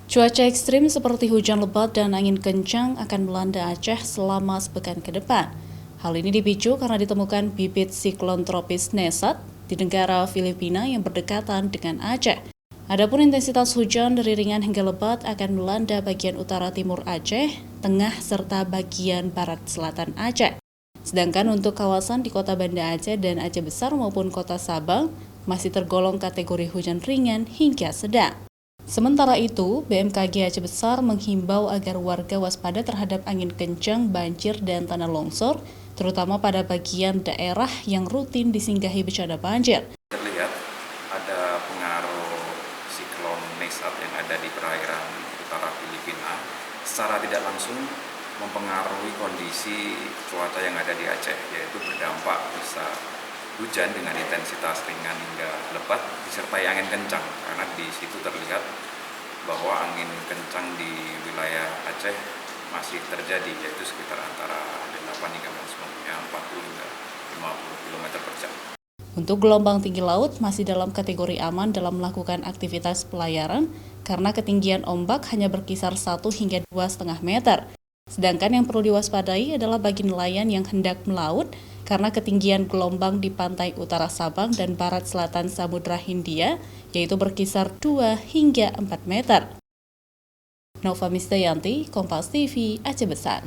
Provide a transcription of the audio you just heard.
Cuaca ekstrim seperti hujan lebat dan angin kencang akan melanda Aceh selama sepekan ke depan. Hal ini dipicu karena ditemukan bibit siklon tropis Nesat di negara Filipina yang berdekatan dengan Aceh. Adapun intensitas hujan dari ringan hingga lebat akan melanda bagian utara timur Aceh, tengah serta bagian barat selatan Aceh. Sedangkan untuk kawasan di kota Banda Aceh dan Aceh Besar maupun kota Sabang masih tergolong kategori hujan ringan hingga sedang. Sementara itu, BMKG Aceh Besar menghimbau agar warga waspada terhadap angin kencang, banjir, dan tanah longsor, terutama pada bagian daerah yang rutin disinggahi bencana banjir. Terlihat ada pengaruh siklon Nesat yang ada di perairan utara Filipina secara tidak langsung mempengaruhi kondisi cuaca yang ada di Aceh, yaitu berdampak bisa hujan dengan intensitas ringan hingga lebat disertai angin kencang, karena di situ terlihat bahwa angin kencang di wilayah Aceh masih terjadi, yaitu sekitar antara 8 hingga 40 hingga 50 km per jam. Untuk gelombang tinggi laut masih dalam kategori aman dalam melakukan aktivitas pelayaran karena ketinggian ombak hanya berkisar 1 hingga 2,5 meter. Sedangkan yang perlu diwaspadai adalah bagi nelayan yang hendak melaut karena ketinggian gelombang di pantai utara Sabang dan barat selatan Samudra Hindia yaitu berkisar 2 hingga 4 meter. Nova Mistayanti, Kompas TV, Aceh Besar.